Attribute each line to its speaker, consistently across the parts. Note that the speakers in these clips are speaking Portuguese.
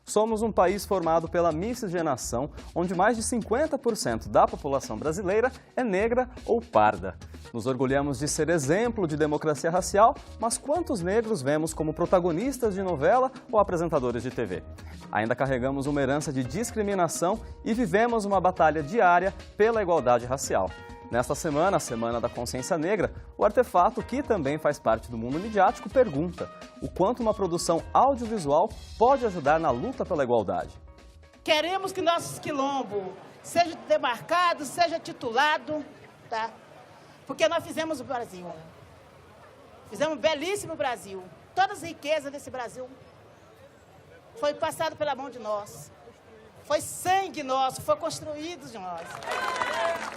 Speaker 1: Somos um país formado pela miscigenação, onde mais de 50% da população brasileira é negra ou parda. Nos orgulhamos de ser exemplo de democracia racial, mas quantos negros vemos como protagonistas de novela ou apresentadores de TV? Ainda carregamos uma herança de discriminação e vivemos uma batalha diária pela igualdade racial. Nesta semana, a Semana da Consciência Negra, o Artefato, que também faz parte do mundo midiático, pergunta o quanto uma produção audiovisual pode ajudar na luta pela igualdade.
Speaker 2: Queremos que nossos quilombos seja demarcado, seja titulado, tá? Porque nós fizemos o Brasil. Fizemos um belíssimo Brasil. Todas as riquezas desse Brasil foi passado pela mão de nós. Foi sangue nosso, foi construído de nós.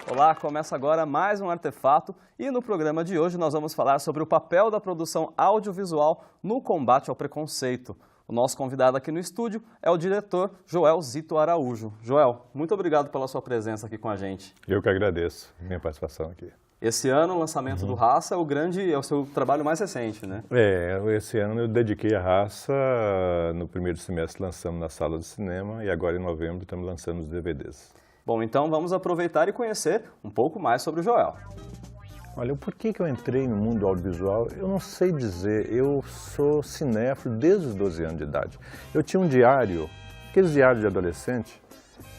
Speaker 1: Olá, começa agora mais um Artefato e no programa de hoje nós vamos falar sobre o papel da produção audiovisual no combate ao preconceito. O nosso convidado aqui no estúdio é o diretor Joel Zito Araújo. Joel, muito obrigado pela sua presença aqui com a gente.
Speaker 3: Eu que agradeço minha participação aqui.
Speaker 1: Esse ano o lançamento do Raça é o seu trabalho mais recente, né?
Speaker 3: Esse ano eu dediquei a Raça, no primeiro semestre lançamos na sala de cinema e agora em novembro estamos lançando os DVDs.
Speaker 1: Bom, então vamos aproveitar e conhecer um pouco mais sobre o Joel.
Speaker 3: Olha, por que eu entrei no mundo audiovisual? Eu não sei dizer, eu sou cinéfilo desde os 12 anos de idade. Eu tinha um diário, aqueles diários de adolescente,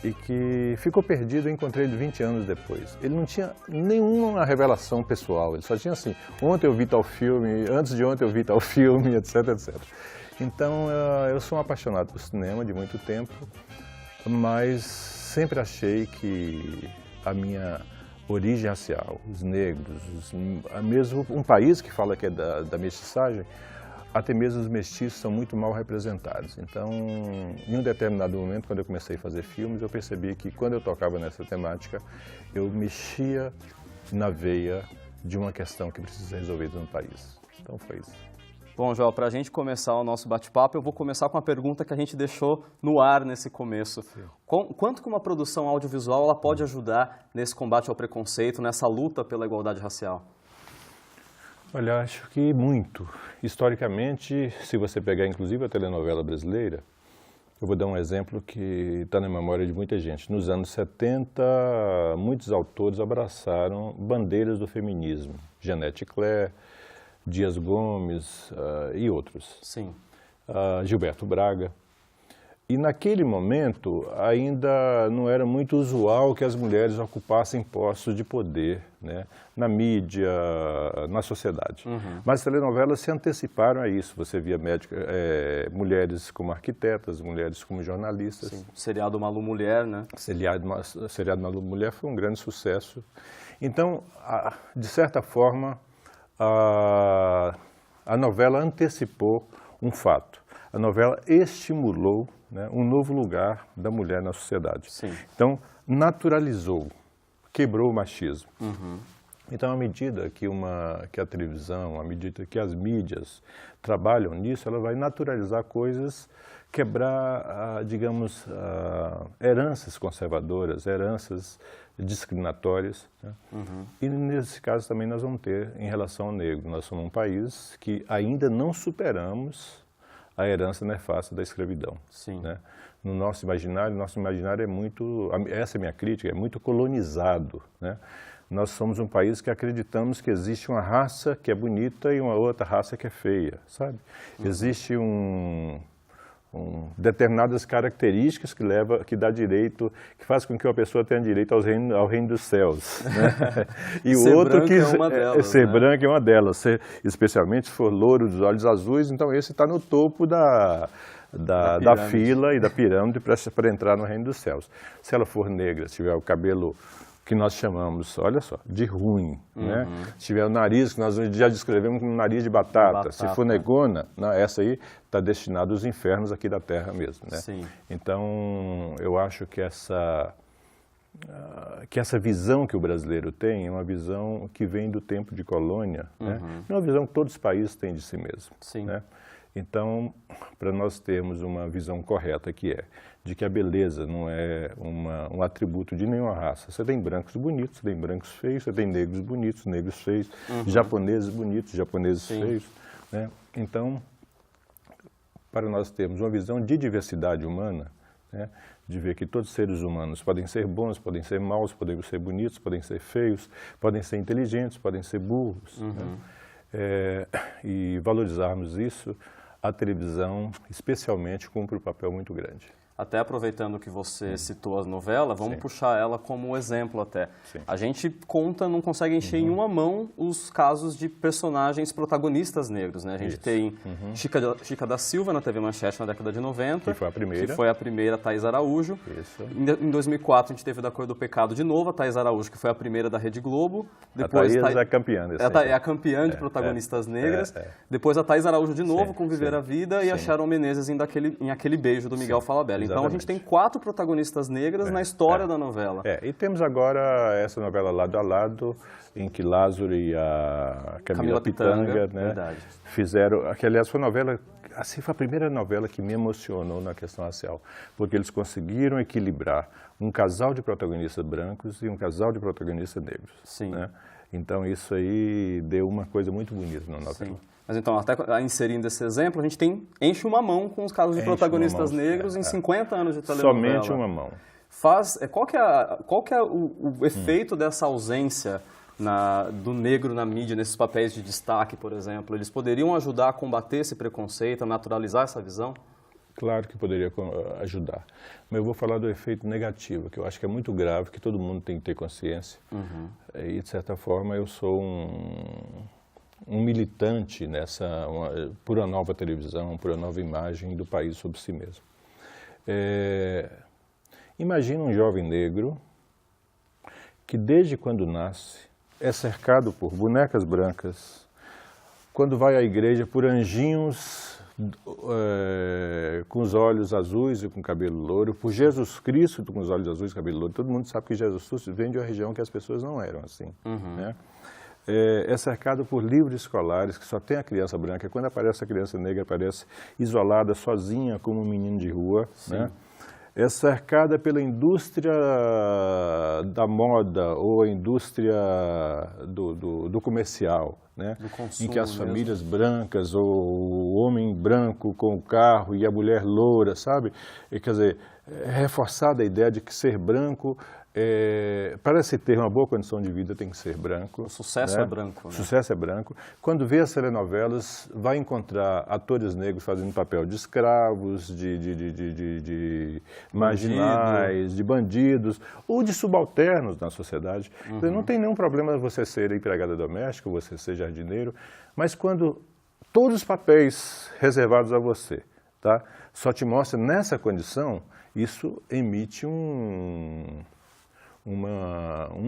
Speaker 3: e que ficou perdido, eu encontrei ele 20 anos depois. Ele não tinha nenhuma revelação pessoal, ele só tinha assim, ontem eu vi tal filme, antes de ontem eu vi tal filme, etc, etc. Então, eu sou um apaixonado por cinema de muito tempo, mas sempre achei que a minha origem racial, os negros, mesmo um país que fala que é da mestiçagem, até mesmo os mestiços são muito mal representados. Então, em um determinado momento, quando eu comecei a fazer filmes, eu percebi que quando eu tocava nessa temática, eu mexia na veia de uma questão que precisa ser resolvida no país. Então, foi isso.
Speaker 1: Bom, Joel, para a gente começar o nosso bate-papo, eu vou começar com a pergunta que a gente deixou no ar nesse começo. Quanto que uma produção audiovisual ela pode ajudar nesse combate ao preconceito, nessa luta pela igualdade racial?
Speaker 3: Olha, acho que muito. Historicamente, se você pegar inclusive a telenovela brasileira, eu vou dar um exemplo que está na memória de muita gente. Nos anos 70, muitos autores abraçaram bandeiras do feminismo. Janete Claire, Dias Gomes e outros.
Speaker 1: Sim.
Speaker 3: Gilberto Braga. E naquele momento ainda não era muito usual que as mulheres ocupassem postos de poder, né, na mídia, na sociedade. Mas as telenovelas se anteciparam a isso. Você via mulheres como arquitetas, mulheres como jornalistas.
Speaker 1: Sim. O seriado Malu Mulher, né?
Speaker 3: O seriado Malu Mulher foi um grande sucesso. Então, de certa forma, a novela antecipou um fato. A novela estimulou, né, um novo lugar da mulher na sociedade.
Speaker 1: Sim.
Speaker 3: Então, naturalizou, quebrou o machismo. Então, à medida que a televisão, à medida que as mídias trabalham nisso, ela vai naturalizar coisas, quebrar, digamos, heranças conservadoras, heranças discriminatórias. Né? E nesse caso também nós vamos ter em relação ao negro. Nós somos um país que ainda não superamos a herança nefasta da escravidão.
Speaker 1: Sim.
Speaker 3: Né? No nosso imaginário é muito, essa é a minha crítica, é muito colonizado. Né? Nós somos um país que acreditamos que existe uma raça que é bonita e uma outra raça que é feia, sabe? Existe determinadas características que dá direito, que faz com que uma pessoa tenha direito ao reino dos céus. Né? E o outro que
Speaker 1: é uma delas,
Speaker 3: ser
Speaker 1: né?
Speaker 3: branco é uma delas, especialmente se for louro dos olhos azuis, então esse está no topo da fila e da pirâmide para entrar no reino dos céus. Se ela for negra, se tiver o cabelo que nós chamamos, olha só, de ruim, né? Se tiver o nariz, que nós já descrevemos como nariz de batata. Se for negona, essa aí está destinada aos infernos aqui da terra mesmo, né?
Speaker 1: Sim.
Speaker 3: Então, eu acho que essa que essa visão que o brasileiro tem é uma visão que vem do tempo de colônia, né? Não é uma visão que todos os países têm de si mesmo.
Speaker 1: Sim.
Speaker 3: Né? Então, para nós termos uma visão correta que é de que a beleza não é um atributo de nenhuma raça. Você tem brancos bonitos, você tem brancos feios, você tem negros bonitos, negros feios, japoneses bonitos, japoneses feios. Né? Então, para nós termos uma visão de diversidade humana, né? De ver que todos os seres humanos podem ser bons, podem ser maus, podem ser bonitos, podem ser feios, podem ser inteligentes, podem ser burros. Né? E valorizarmos isso, a televisão, especialmente, cumpre um papel muito grande.
Speaker 1: Até aproveitando que você citou a novela, vamos puxar ela como exemplo até.
Speaker 3: Sim.
Speaker 1: A gente conta, não consegue encher em uma mão os casos de personagens protagonistas negros, né? A gente tem Chica da Silva na TV Manchete na década de 90.
Speaker 3: Que foi a primeira.
Speaker 1: Que foi a primeira, Thaís Araújo.
Speaker 3: Isso.
Speaker 1: Em 2004 a gente teve Da Cor do Pecado de novo, a Thaís Araújo, que foi a primeira da Rede Globo.
Speaker 3: Depois, a Thaís é a campeã desse
Speaker 1: é a campeã de protagonistas negras. Depois a Thaís Araújo de novo com Viver a Vida e a Sharon Menezes em Aquele Beijo do Miguel Falabella. Então a gente tem 4 protagonistas negras na história da novela.
Speaker 3: E temos agora essa novela Lado a Lado, em que Lázaro e a Camila Pitanga, né, fizeram, que aliás foi uma novela, assim, foi a primeira novela que me emocionou na questão racial, porque eles conseguiram equilibrar um casal de protagonistas brancos e um casal de protagonistas negros.
Speaker 1: Sim.
Speaker 3: Né? Então isso aí deu uma coisa muito bonita na novela. Sim.
Speaker 1: Mas então, até inserindo esse exemplo, a gente enche uma mão com os casos de protagonistas negros em 50 anos de telenovela.
Speaker 3: Somente uma mão.
Speaker 1: Qual que é o efeito dessa ausência do negro na mídia, nesses papéis de destaque, por exemplo? Eles poderiam ajudar a combater esse preconceito, a naturalizar essa visão?
Speaker 3: Claro que poderia ajudar. Mas eu vou falar do efeito negativo, que eu acho que é muito grave, que todo mundo tem que ter consciência. E, de certa forma, eu sou um militante por uma nova televisão, por uma nova imagem do país sobre si mesmo. Imagina um jovem negro que desde quando nasce é cercado por bonecas brancas, quando vai à igreja por anjinhos com os olhos azuis e com cabelo louro, por Jesus Cristo com os olhos azuis e cabelo louro. Todo mundo sabe que Jesus Cristo vem de uma região que as pessoas não eram assim, né? É cercado por livros escolares, que só tem a criança branca. Quando aparece a criança negra, aparece isolada, sozinha, como um menino de rua. Né? É cercada pela indústria da moda ou a indústria do comercial, né?
Speaker 1: Do consumo,
Speaker 3: em que as famílias brancas, ou o homem branco com o carro e a mulher loura, sabe? Quer dizer, é reforçada a ideia de que ser branco... para se ter uma boa condição de vida tem que ser branco.
Speaker 1: O sucesso é branco. Né?
Speaker 3: O sucesso é branco. Quando vê as telenovelas, vai encontrar atores negros fazendo papel de escravos, de marginais, de bandidos, ou de subalternos na sociedade. Então, não tem nenhum problema você ser empregada doméstica, você ser jardineiro, mas quando todos os papéis reservados a você, tá, só te mostra nessa condição, isso emite um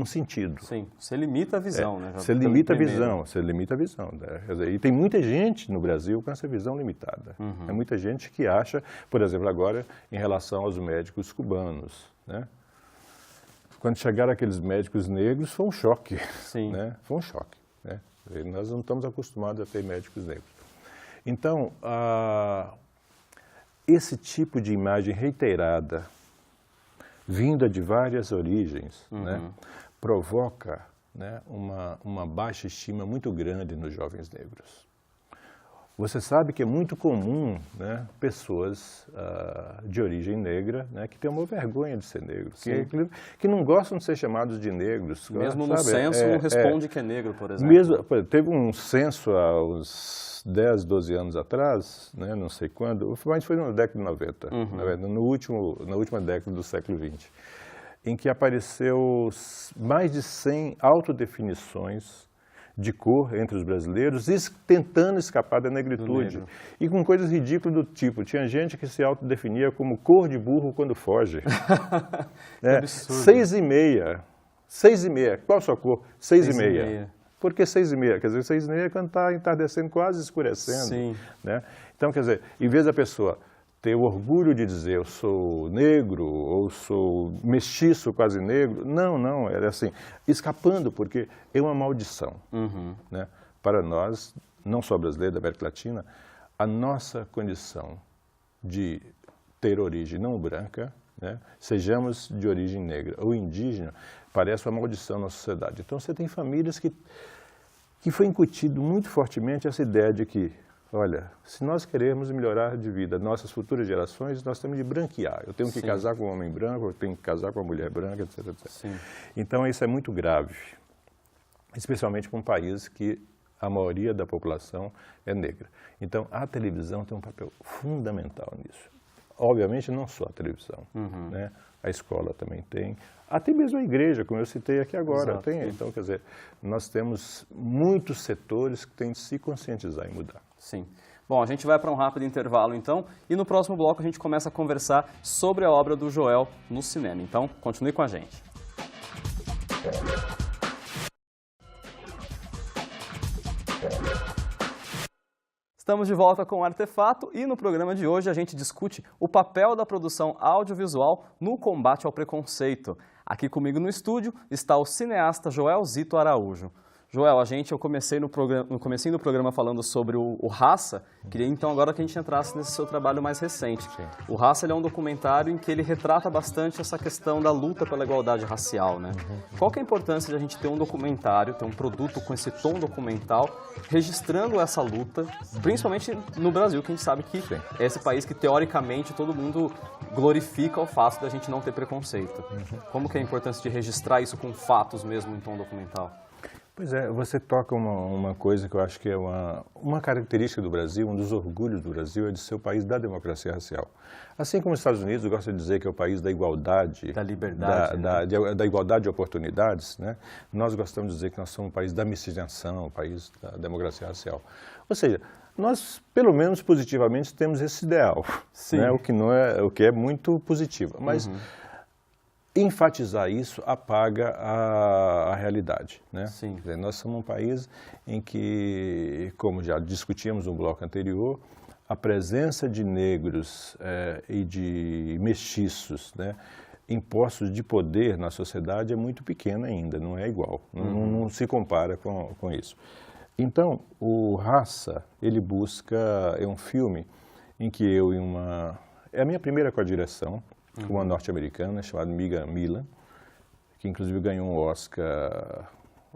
Speaker 3: sentido.
Speaker 1: Sim, você limita a visão, né?
Speaker 3: Você limita a visão, Né? Quer dizer, e tem muita gente no Brasil com essa visão limitada. É muita gente que acha, por exemplo, agora, em relação aos médicos cubanos, né? Quando chegaram aqueles médicos negros, foi um choque.
Speaker 1: Sim.
Speaker 3: Né? Foi um choque. Né? Nós não estamos acostumados a ter médicos negros. Então, esse tipo de imagem reiterada, vinda de várias origens, né, provoca, né, uma baixa estima muito grande nos jovens negros. Você sabe que é muito comum, né, pessoas de origem negra, né, que têm uma vergonha de ser negro, que não gostam de ser chamados de negros.
Speaker 1: Mesmo no censo não responde que é negro, por exemplo.
Speaker 3: Teve um censo há uns 10, 12 anos atrás, né, não sei quando, mas foi na década de 90, na verdade, na última década do século XX, em que apareceu mais de 100 autodefinições de cor entre os brasileiros, tentando escapar da negritude. E com coisas ridículas do tipo, tinha gente que se autodefinia como cor de burro quando foge.
Speaker 1: Que absurdo.
Speaker 3: 6,5. 6,5. Qual a sua cor? 6,5. Por que 6,5? Quer dizer, 6,5 é quando está entardecendo, quase escurecendo.
Speaker 1: Sim.
Speaker 3: Né? Então, quer dizer, em vez da pessoa ter o orgulho de dizer eu sou negro ou sou mestiço, quase negro. Não, era assim, escapando, porque é uma maldição. Né? Para nós, não só brasileiros, da América Latina, a nossa condição de ter origem não branca, né? Sejamos de origem negra ou indígena, parece uma maldição na sociedade. Então você tem famílias que foi incutido muito fortemente essa ideia de que, olha, se nós queremos melhorar de vida nossas futuras gerações, nós temos de branquear. Eu tenho que casar com um homem branco, eu tenho que casar com uma mulher branca, etc. Então isso é muito grave, especialmente para um país que a maioria da população é negra. Então a televisão tem um papel fundamental nisso. Obviamente não só a televisão, né? A escola também tem, até mesmo a igreja, como eu citei aqui agora, tem. Então, quer dizer, nós temos muitos setores que têm de se conscientizar e mudar.
Speaker 1: Sim. Bom, a gente vai para um rápido intervalo, então, e no próximo bloco a gente começa a conversar sobre a obra do Joel no cinema. Então, continue com a gente. Estamos de volta com o Artefato e no programa de hoje a gente discute o papel da produção audiovisual no combate ao preconceito. Aqui comigo no estúdio está o cineasta Joel Zito Araújo. Joel, eu comecei no comecinho do programa falando sobre o Raça, queria então agora que a gente entrasse nesse seu trabalho mais recente. O Raça ele é um documentário em que ele retrata bastante essa questão da luta pela igualdade racial, né? Qual que é a importância de a gente ter um documentário, ter um produto com esse tom documental, registrando essa luta, principalmente no Brasil, que a gente sabe que é esse país que teoricamente todo mundo glorifica o fato da gente não ter preconceito. Como que é a importância de registrar isso com fatos mesmo em tom documental?
Speaker 3: Pois é, você toca uma coisa que eu acho que é uma característica do Brasil, um dos orgulhos do Brasil é de ser o país da democracia racial. Assim como os Estados Unidos, eu gosto de dizer que é o país da igualdade,
Speaker 1: da liberdade,
Speaker 3: da igualdade de oportunidades, né? Nós gostamos de dizer que nós somos um país da miscigenação, o país da democracia racial. Ou seja, nós, pelo menos positivamente, temos esse ideal, né? O que é muito positivo. Mas enfatizar isso apaga a realidade, né?
Speaker 1: Sim.
Speaker 3: Quer dizer, nós somos um país em que, como já discutimos no bloco anterior, a presença de negros e de mestiços, né, em postos de poder na sociedade é muito pequena ainda, não é igual, não se compara com isso. Então, o Raça, ele é um filme em que é a minha primeira co-direção, com uma norte-americana chamada Miga Milan, que inclusive ganhou um Oscar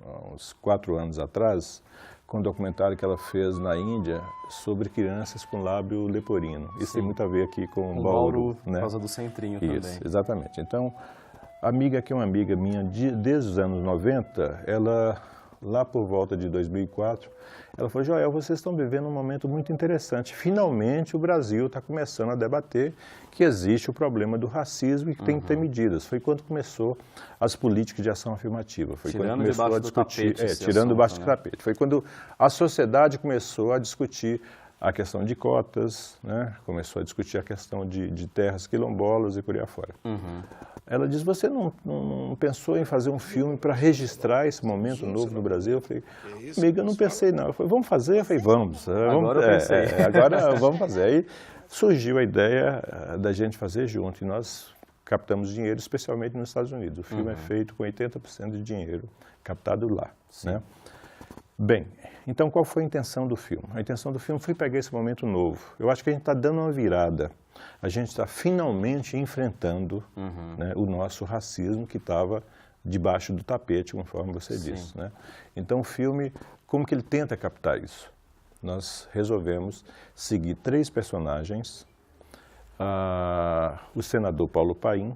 Speaker 3: há uns 4 anos atrás, com um documentário que ela fez na Índia sobre crianças com lábio leporino. Isso tem muito a ver aqui com Bauru, né?
Speaker 1: Por causa do centrinho
Speaker 3: também.
Speaker 1: Isso,
Speaker 3: exatamente. Então, a Miga, que é uma amiga minha desde os anos 90, ela, lá por volta de 2004, ela falou, Joel, vocês estão vivendo um momento muito interessante. Finalmente o Brasil está começando a debater que existe o problema do racismo e que tem que ter medidas. Foi quando começou as políticas de ação afirmativa. Foi quando começou a discutir, tirando debaixo do tapete. Foi quando a sociedade começou a discutir a questão de cotas, né? Começou a discutir a questão de terras quilombolas e por aí afora. Ela diz, você não pensou em fazer um filme para registrar esse momento novo no Brasil? Eu falei, amiga, eu não pensei não. Eu falei, vamos fazer? Eu falei, vamos.
Speaker 1: Agora eu pensei.
Speaker 3: Agora vamos fazer. Aí surgiu a ideia da gente fazer junto e nós captamos dinheiro, especialmente nos Estados Unidos. O filme é feito com 80% de dinheiro captado lá, né? Bem, então qual foi a intenção do filme? A intenção do filme foi pegar esse momento novo. Eu acho que a gente está dando uma virada. A gente está finalmente enfrentando né, o nosso racismo que estava debaixo do tapete, conforme você disse, né? Então o filme, como que ele tenta captar isso? Nós resolvemos seguir 3 personagens. O senador Paulo Paim,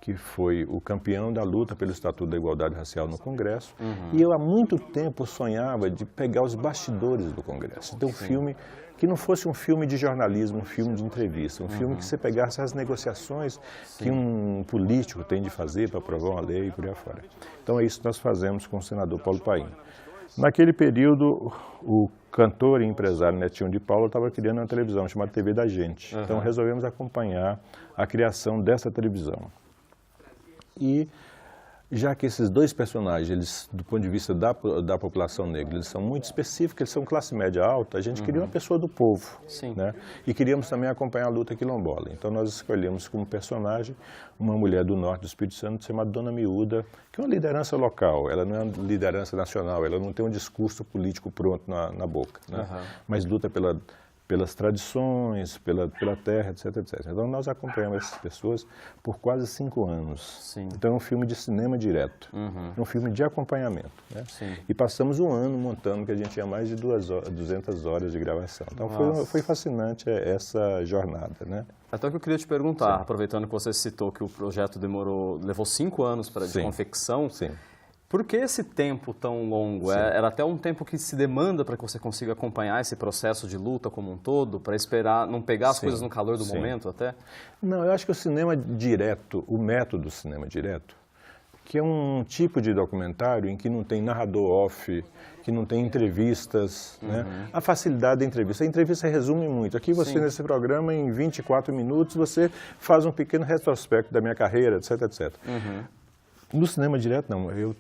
Speaker 3: que foi o campeão da luta pelo Estatuto da Igualdade Racial no Congresso, e eu há muito tempo sonhava de pegar os bastidores do Congresso. Então, um filme que não fosse um filme de jornalismo, um filme de entrevista, um filme que você pegasse as negociações que um político tem de fazer para aprovar uma lei e por aí afora. Então, é isso que nós fazemos com o senador Paulo Paim. Naquele período, o cantor e empresário Netinho de Paula estava criando uma televisão chamada TV da Gente. Então, resolvemos acompanhar a criação dessa televisão. E já que esses dois personagens, eles, do ponto de vista da população negra, eles são muito específicos, eles são classe média alta, a gente queria uma pessoa do povo.
Speaker 1: Sim.
Speaker 3: Né? E queríamos também acompanhar a luta quilombola. Então nós escolhemos como personagem uma mulher do norte do Espírito Santo chamada Dona Miúda, que é uma liderança local, ela não é uma liderança nacional, ela não tem um discurso político pronto na boca, né? Mas luta pelas tradições, pela terra, etc, etc. Então nós acompanhamos essas pessoas por quase 5 anos.
Speaker 1: Sim.
Speaker 3: Então é um filme de cinema direto, é um filme de acompanhamento. Né? E passamos um ano montando, que a gente tinha mais de 200 horas de gravação. Então foi fascinante essa jornada. Né?
Speaker 1: Até o que eu queria te perguntar, aproveitando que você citou que o projeto levou 5 anos de confecção.
Speaker 3: Sim.
Speaker 1: Por que esse tempo tão longo? Era até um tempo que se demanda para que você consiga acompanhar esse processo de luta como um todo, para esperar, não pegar as coisas no calor do momento até?
Speaker 3: Não, eu acho que o cinema direto, o método cinema direto, que é um tipo de documentário em que não tem narrador off, que não tem entrevistas, né? A facilidade da entrevista. A entrevista resume muito. Aqui você, nesse programa, em 24 minutos, você faz um pequeno retrospecto da minha carreira, etc, etc. No cinema direto, não. Eu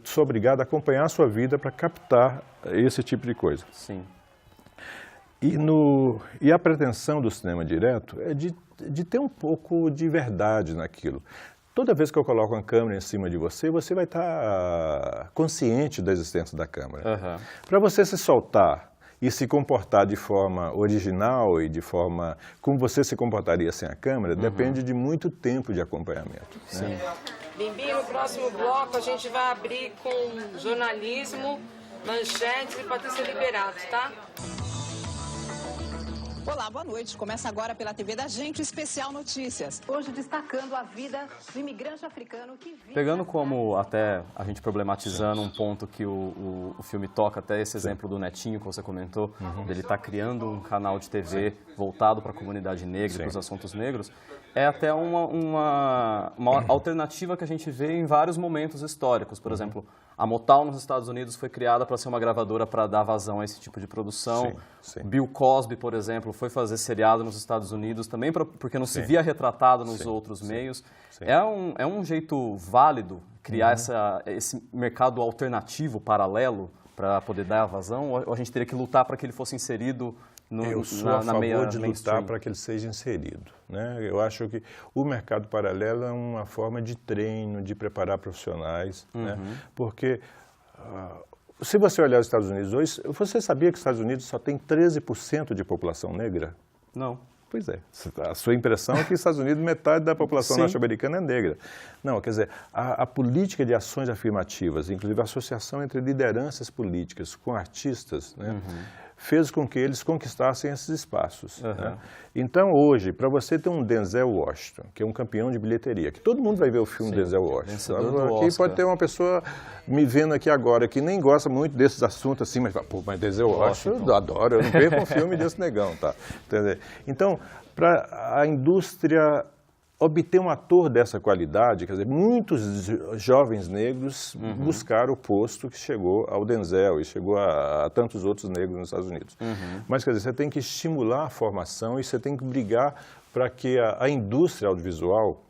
Speaker 3: sou obrigado a acompanhar a sua vida para captar esse tipo de coisa.
Speaker 1: Sim.
Speaker 3: E a pretensão do cinema direto é de ter um pouco de verdade naquilo. Toda vez que eu coloco uma câmera em cima de você, você vai estar consciente da existência da câmera. Para você se soltar e se comportar de forma original e de forma como você se comportaria sem a câmera, depende de muito tempo de acompanhamento.
Speaker 1: Sim.
Speaker 3: Né?
Speaker 4: Bimbi, no próximo bloco a gente vai abrir com jornalismo, manchetes e Patrícia Liberato, tá?
Speaker 5: Olá, boa noite. Começa agora pela TV da Gente, Especial Notícias. Hoje destacando a vida do imigrante africano que vive...
Speaker 1: Pegando como até a gente problematizando um ponto que o filme toca, até esse exemplo do Netinho que você comentou, dele estar criando um canal de TV voltado para a comunidade negra, para os assuntos negros, é até uma alternativa que a gente vê em vários momentos históricos. Por exemplo, a Motown nos Estados Unidos foi criada para ser uma gravadora para dar vazão a esse tipo de produção. Bill Cosby, por exemplo, foi fazer seriado nos Estados Unidos também porque não se via retratado nos outros meios. É um jeito válido criar esse mercado alternativo, paralelo, para poder dar vazão? Ou a gente teria que lutar para que ele fosse inserido
Speaker 3: Eu sou a favor de lutar para que ele seja inserido. Né? Eu acho que o mercado paralelo é uma forma de treino, de preparar profissionais. Né? Porque, se você olhar os Estados Unidos hoje, você sabia que os Estados Unidos só tem 13% de população negra?
Speaker 1: Não.
Speaker 3: Pois é. A sua impressão é que nos Estados Unidos metade da população norte-americana é negra. Não, quer dizer, a política de ações afirmativas, inclusive a associação entre lideranças políticas com artistas, né, fez com que eles conquistassem esses espaços. Né? Então, hoje, para você ter um Denzel Washington, que é um campeão de bilheteria, que todo mundo vai ver o filme Denzel Washington. Aqui pode ter uma pessoa me vendo aqui agora que nem gosta muito desses assuntos assim, mas fala, pô, mas Denzel Washington, eu adoro, eu não perco um filme desse negão, tá? Entendeu? Então, para a indústria obter um ator dessa qualidade, quer dizer, muitos jovens negros buscaram o posto que chegou ao Denzel e chegou a tantos outros negros nos Estados Unidos. Mas, quer dizer, você tem que estimular a formação e você tem que brigar para que a indústria audiovisual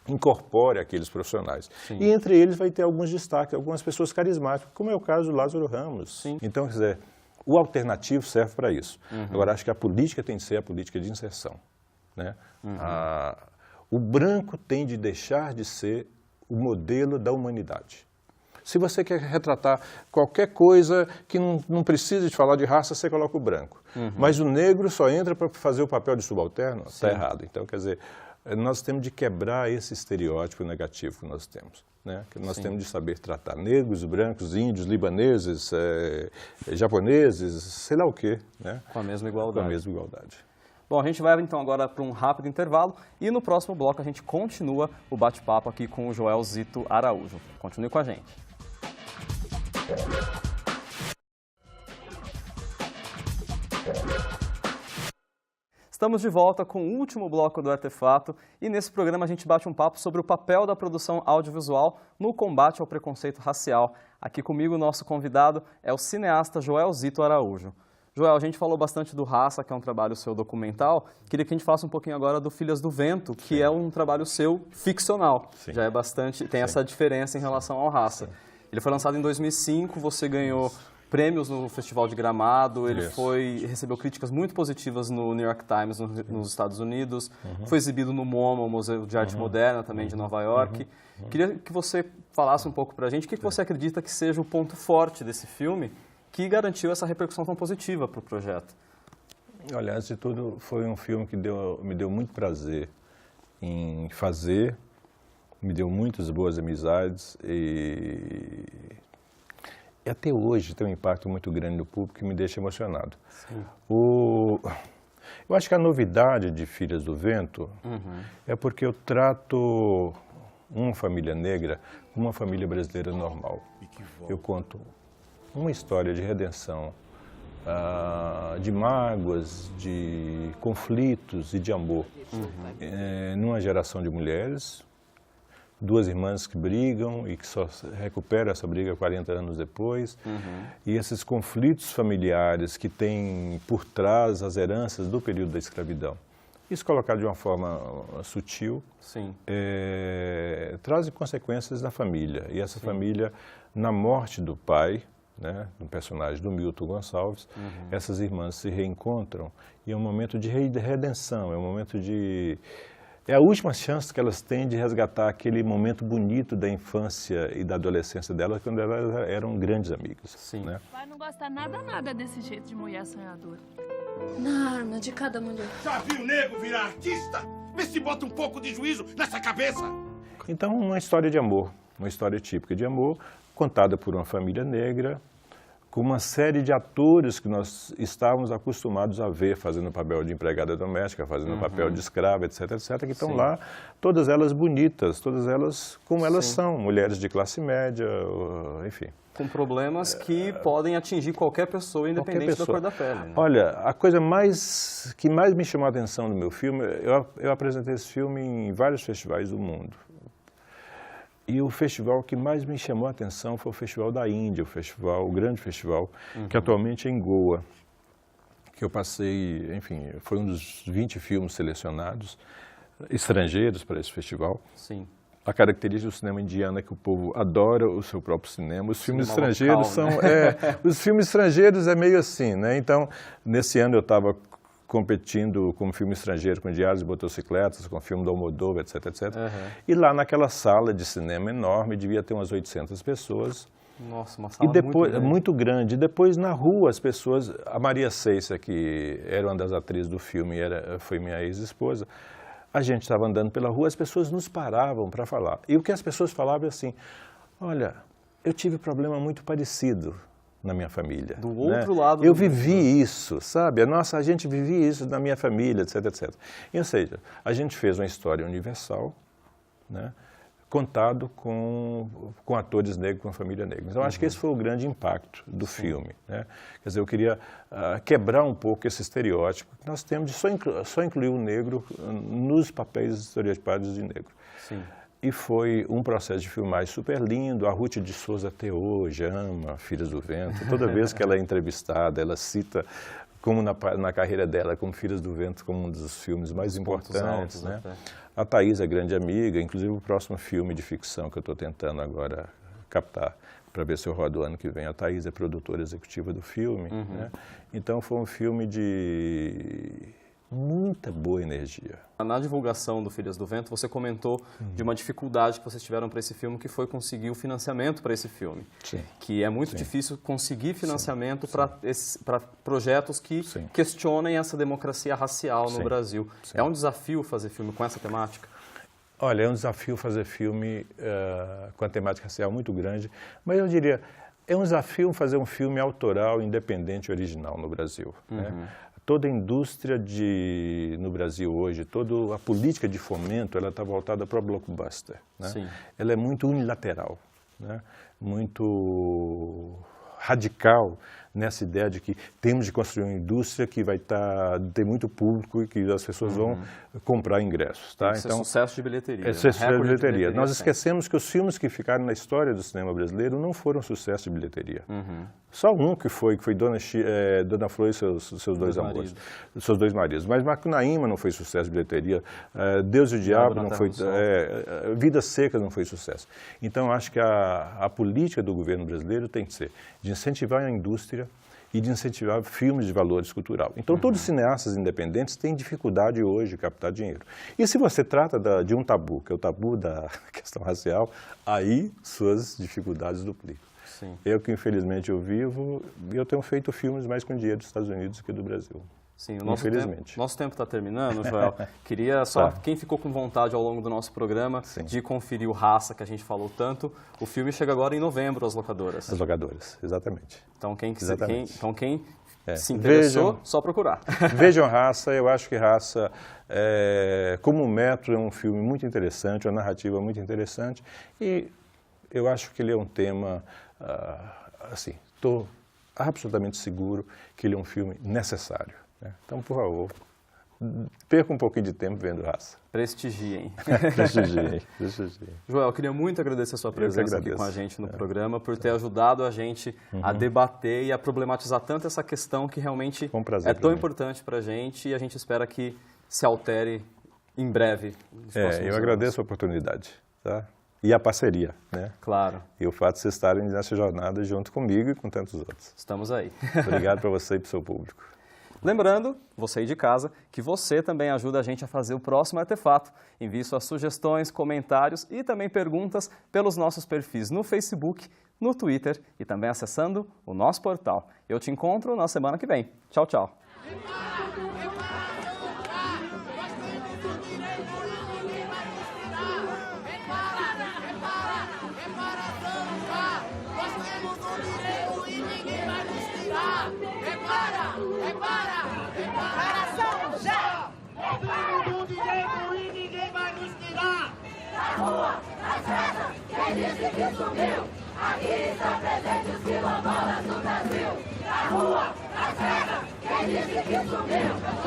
Speaker 3: incorpore aqueles profissionais. E entre eles vai ter alguns destaques, algumas pessoas carismáticas, como é o caso do Lázaro Ramos. Então, quer dizer, o alternativo serve para isso. Agora, acho que a política tem que ser a política de inserção. Né? O branco tem de deixar de ser o modelo da humanidade. Se você quer retratar qualquer coisa que não precisa de falar de raça, você coloca o branco. Mas o negro só entra para fazer o papel de subalterno? Está errado. Então, quer dizer, nós temos de quebrar esse estereótipo negativo que nós temos. Né? Que nós temos de saber tratar negros, brancos, índios, libaneses, japoneses, sei lá o quê. Né?
Speaker 1: Com a mesma igualdade.
Speaker 3: Com a mesma igualdade.
Speaker 1: Bom, a gente vai então agora para um rápido intervalo e no próximo bloco a gente continua o bate-papo aqui com o Joel Zito Araújo. Continue com a gente. Estamos de volta com o último bloco do Artefato e nesse programa a gente bate um papo sobre o papel da produção audiovisual no combate ao preconceito racial. Aqui comigo o nosso convidado é o cineasta Joel Zito Araújo. Joel, a gente falou bastante do Raça, que é um trabalho seu documental. Queria que a gente falasse um pouquinho agora do Filhas do Vento, que é um trabalho seu ficcional.
Speaker 3: Sim.
Speaker 1: Já é bastante, tem essa diferença em relação ao Raça. Ele foi lançado em 2005, você ganhou prêmios no Festival de Gramado, ele recebeu críticas muito positivas no New York Times, nos Estados Unidos, foi exibido no MoMA, o Museu de Arte Moderna, também de Nova York. Queria que você falasse um pouco pra gente o que você acredita que seja o ponto forte desse filme que garantiu essa repercussão tão positiva para o projeto.
Speaker 3: Olha, antes de tudo, foi um filme que me deu muito prazer em fazer, me deu muitas boas amizades e até hoje tem um impacto muito grande no público que me deixa emocionado. Eu acho que a novidade de Filhas do Vento é porque eu trato uma família negra como uma família brasileira normal. Eu conto uma história de redenção, de mágoas, de conflitos e de amor. Numa geração de mulheres, duas irmãs que brigam e que só recuperam essa briga 40 anos depois. E esses conflitos familiares que têm por trás as heranças do período da escravidão. Isso colocado de uma forma sutil, traz consequências na família. E essa família, na morte do pai, né, no personagem do Milton Gonçalves, essas irmãs se reencontram e é um momento de redenção, é um momento de... É a última chance que elas têm de resgatar aquele momento bonito da infância e da adolescência delas, quando elas eram grandes amigas. Né?
Speaker 6: O pai não gosta nada desse jeito de mulher sonhadora. Na arma de cada mulher.
Speaker 7: Já viu o nego virar artista? Vê se bota um pouco de juízo nessa cabeça.
Speaker 3: Então, uma história de amor, uma história típica de amor, contada por uma família negra, com uma série de atores que nós estávamos acostumados a ver fazendo o papel de empregada doméstica, fazendo o papel de escrava, etc., que estão lá, todas elas bonitas, todas elas como elas são, mulheres de classe média, enfim.
Speaker 1: Com problemas que podem atingir qualquer pessoa, independente da cor da pele. Né?
Speaker 3: Olha, a coisa que mais me chamou a atenção no meu filme, eu apresentei esse filme em vários festivais do mundo. E o festival que mais me chamou a atenção foi o Festival da Índia, o grande festival, que atualmente é em Goa, que eu passei, enfim, foi um dos 20 filmes selecionados, estrangeiros para esse festival.
Speaker 1: Sim.
Speaker 3: A característica do cinema indiano é que o povo adora o seu próprio cinema. Os filmes estrangeiros são... os filmes estrangeiros é meio assim, né? Então, nesse ano eu estava competindo como filme estrangeiro com Diários de Motocicletas, com o filme do Almodóvar, etc. E lá naquela sala de cinema enorme, devia ter umas 800 pessoas.
Speaker 1: Nossa, uma sala
Speaker 3: muito grande. E depois, na rua, as pessoas... A Maria Seixas, que era uma das atrizes do filme, foi minha ex-esposa, a gente estava andando pela rua, as pessoas nos paravam para falar. E o que as pessoas falavam é assim, olha, eu tive um problema muito parecido na minha família.
Speaker 1: Do outro lado.
Speaker 3: Eu vivi isso, sabe? A gente vivia isso na minha família, etc. E, ou seja, a gente fez uma história universal, né? Contado com atores negros, com a família negra. Então, acho que esse foi o grande impacto do filme. Né? Quer dizer, eu queria quebrar um pouco esse estereótipo que nós temos de só incluir o negro nos papéis estereotipados de negro.
Speaker 1: Sim.
Speaker 3: E foi um processo de filmagem super lindo. A Ruth de Souza até hoje ama Filhas do Vento. Toda vez que ela é entrevistada, ela cita, como na carreira dela, como Filhas do Vento, como um dos filmes mais importantes. Né? A Thaís é grande amiga, inclusive o próximo filme de ficção que eu estou tentando agora captar, para ver se eu rodo o ano que vem. A Thaís é produtora executiva do filme. Né? Então foi um filme de muita boa energia.
Speaker 1: Na divulgação do Filhas do Vento, você comentou de uma dificuldade que vocês tiveram para esse filme, que foi conseguir o financiamento para esse filme.
Speaker 3: Sim.
Speaker 1: Que é muito difícil conseguir financiamento para projetos que questionem essa democracia racial no Brasil. É um desafio fazer filme com essa temática?
Speaker 3: Olha, é um desafio fazer filme com a temática racial muito grande, mas eu diria, é um desafio fazer um filme autoral, independente e original no Brasil. Né? Toda a indústria no Brasil hoje, toda a política de fomento, ela está voltada para o blockbuster. Né? Ela é muito unilateral, né? Muito radical nessa ideia de que temos de construir uma indústria que vai ter muito público e que as pessoas vão comprar ingressos. Tá?
Speaker 1: Então, sucesso de bilheteria.
Speaker 3: Sucesso de bilheteria. Nós esquecemos que os filmes que ficaram na história do cinema brasileiro não foram sucesso de bilheteria. Só um que foi Dona Flor e seus dois amores, seus dois maridos. Mas Macunaíma não foi sucesso de bilheteria, Deus e o Diabo não foi, Vidas Secas não foi sucesso. Então, acho que a política do governo brasileiro tem que ser de incentivar a indústria e de incentivar filmes de valores cultural. Então, todos os cineastas independentes têm dificuldade hoje de captar dinheiro. E se você trata de um tabu, que é o tabu da questão racial, aí suas dificuldades duplicam.
Speaker 1: Sim.
Speaker 3: Eu que, infelizmente, eu vivo, eu tenho feito filmes mais com dinheiro dos Estados Unidos que do Brasil.
Speaker 1: Sim,
Speaker 3: infelizmente.
Speaker 1: Nosso tempo está terminando, Joel. Queria só, quem ficou com vontade ao longo do nosso programa, de conferir o Raça, que a gente falou tanto, o filme chega agora em novembro às locadoras.
Speaker 3: As locadoras, exatamente.
Speaker 1: Então, quem se interessou, só procurar.
Speaker 3: Vejam Raça, eu acho que Raça, como Metro, é um filme muito interessante, uma narrativa muito interessante, e eu acho que ele é um tema, assim, estou absolutamente seguro que ele é um filme necessário. Então, por favor, perca um pouquinho de tempo vendo Raça.
Speaker 1: Prestigiem.
Speaker 3: Prestigiem.
Speaker 1: Joel, eu queria muito agradecer a sua presença aqui com a gente no programa, por ter ajudado a gente a debater e a problematizar tanto essa questão que realmente é tão importante para a gente e a gente espera que se altere em breve.
Speaker 3: Eu agradeço a oportunidade, tá? E a parceria, né?
Speaker 1: Claro.
Speaker 3: E o fato de vocês estarem nessa jornada junto comigo e com tantos outros.
Speaker 1: Estamos aí.
Speaker 3: Obrigado para você e para o seu público.
Speaker 1: Lembrando, você aí de casa, que você também ajuda a gente a fazer o próximo artefato. Envie suas sugestões, comentários e também perguntas pelos nossos perfis no Facebook, no Twitter e também acessando o nosso portal. Eu te encontro na semana que vem. Tchau, tchau.
Speaker 8: Quem disse que sumiu? Aqui estão presentes os quilombolas do Brasil. Na rua, na terra, quem disse que sumiu?